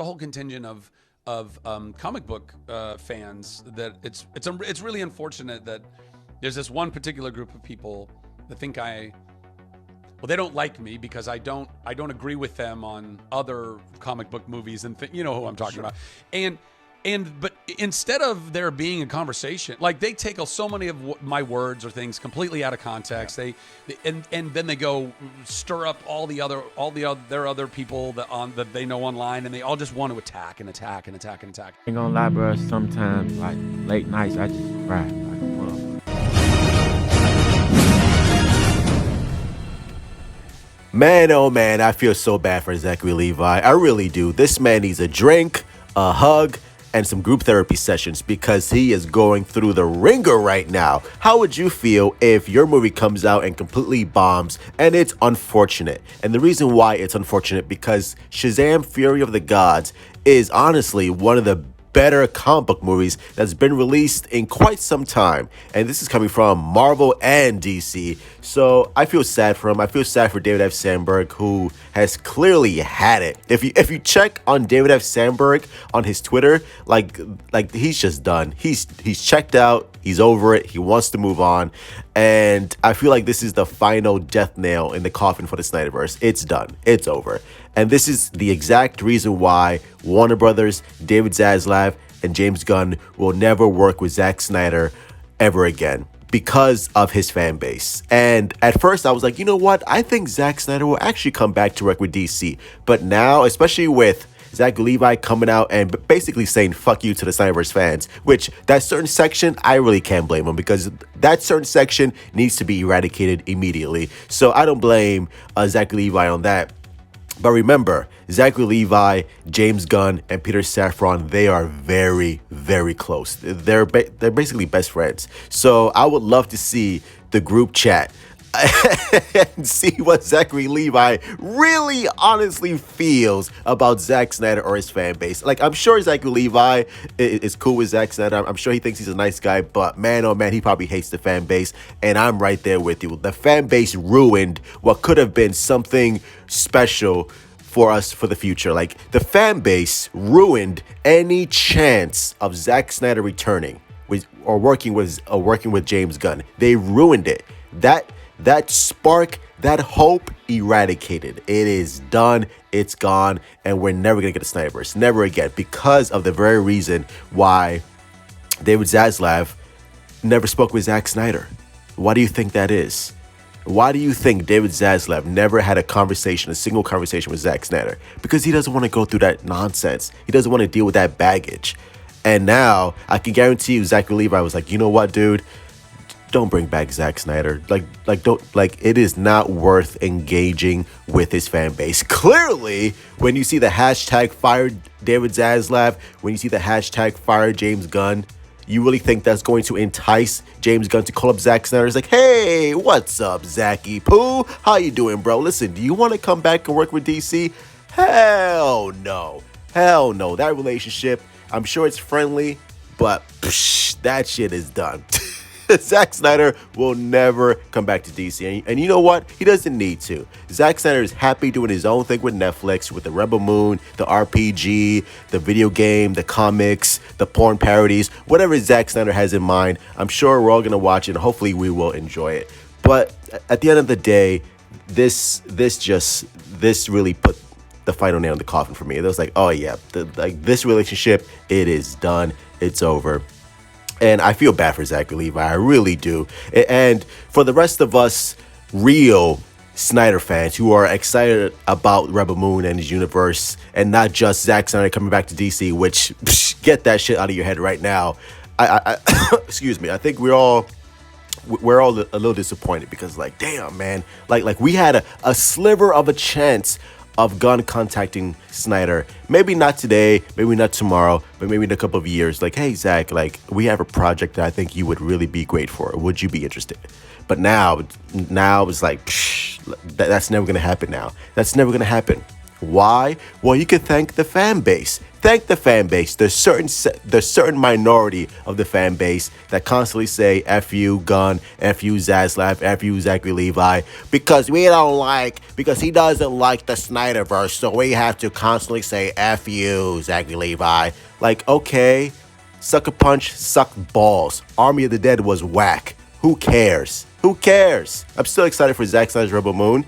the whole contingent of comic book fans that it's really unfortunate that there's this one particular group of people that think they don't like me because I don't agree with them on other comic book movies and you know who I'm talking about. But instead of there being a conversation, like they take so many of my words or things completely out of context. They and then they go stir up all the other people that they know online, and they all just want to attack. Ain't gonna lie, bro. Sometimes like late nights, I just cry like a motherfucker. Man, oh man, I feel so bad for Zachary Levi. I really do. This man needs a drink, a hug, and some group therapy sessions because he is going through the ringer right now. How would you feel if your movie comes out and completely bombs? And it's unfortunate. And the reason why it's unfortunate because Shazam! Fury of the Gods is honestly one of the better comic book movies that's been released in quite some time, and this is coming from Marvel and DC. So I feel sad for him. I feel sad for David F. Sandberg, who has clearly had it. If you check on David F. Sandberg on his Twitter, like he's just done. He's checked out. He's over it. He wants to move on, and I feel like this is the final death nail in the coffin for the Snyderverse. It's done. It's over. And this is the exact reason why Warner Brothers, David Zaslav, and James Gunn will never work with Zack Snyder ever again because of his fan base. And at first I was like, you know what? I think Zack Snyder will actually come back to work with DC. But now, especially with Zachary Levi coming out and basically saying fuck you to the Snyderverse fans, which that certain section, I really can't blame him because that certain section needs to be eradicated immediately. So I don't blame Zachary Levi on that. But remember, Zachary Levi, James Gunn, and Peter Safran, they are very, very close. They're basically best friends. So I would love to see the group chat and see what Zachary Levi really honestly feels about Zack Snyder or his fan base. Like, I'm sure Zachary Levi is cool with Zack Snyder. I'm sure he thinks he's a nice guy, but man, oh man, he probably hates the fan base. And I'm right there with you. The fan base ruined what could have been something special for us for the future. Like, the fan base ruined any chance of Zack Snyder returning or working with James Gunn. They ruined it. That spark, that hope eradicated. It is done. It's gone. And we're never going to get a Snyderverse. Never again. Because of the very reason why David Zaslav never spoke with Zack Snyder. Why do you think that is? Why do you think David Zaslav never had a single conversation with Zack Snyder? Because he doesn't want to go through that nonsense. He doesn't want to deal with that baggage. And now, I can guarantee you, Zachary Levi was like, you know what, dude? Don't bring back Zack Snyder. It is not worth engaging with his fan base. Clearly, when you see the hashtag fire David Zaslav, when you see the hashtag fire James Gunn, you really think that's going to entice James Gunn to call up Zack Snyder? It's like, hey, what's up, Zachy Poo? How you doing, bro? Listen, do you want to come back and work with DC? Hell no. Hell no. That relationship, I'm sure it's friendly, but that shit is done. Zack Snyder will never come back to DC. And you know what? He doesn't need to. Zack Snyder is happy doing his own thing with Netflix, with the Rebel Moon, the RPG, the video game, the comics, the porn parodies, whatever Zack Snyder has in mind. I'm sure we're all going to watch it and hopefully we will enjoy it. But at the end of the day, this really put the final nail in the coffin for me. It was like, oh yeah, this relationship, it is done. It's over. And I feel bad for Zachary Levi. I really do. And for the rest of us real Snyder fans who are excited about Rebel Moon and his universe and not just Zack Snyder coming back to DC, which, get that shit out of your head right now. I excuse me. I think we're all a little disappointed because, like, damn, man. Like we had a sliver of a chance of Gunn contacting Snyder. Maybe not today, maybe not tomorrow, but maybe in a couple of years. Like, hey, Zach, like, we have a project that I think you would really be great for. Would you be interested? But now it's like, that's never going to happen now. That's never going to happen. Why? Well, you can thank the fan base. Thank the fan base. There's certain minority of the fan base that constantly say "F you, Gunn," "F you, Zaslav," "F you, Zachary Levi," because he doesn't like the Snyderverse, so we have to constantly say "F you, Zachary Levi." Like, okay, sucker punch, suck balls. Army of the Dead was whack. Who cares? Who cares? I'm still excited for Zack Snyder's Rebel Moon.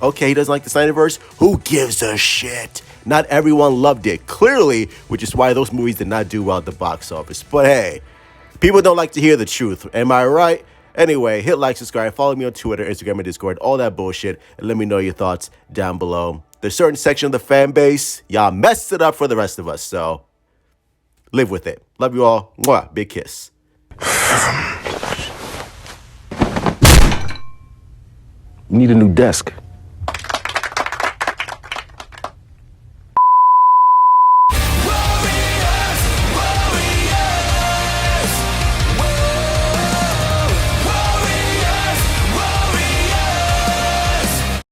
Okay, he doesn't like the Snyderverse. Who gives a shit? Not everyone loved it, clearly, which is why those movies did not do well at the box office. But hey, people don't like to hear the truth. Am I right? Anyway, hit like, subscribe, follow me on Twitter, Instagram, and Discord, all that bullshit, and let me know your thoughts down below. There's a certain section of the fan base, y'all messed it up for the rest of us, so live with it. Love you all. Mwah. Big kiss. Need a new desk.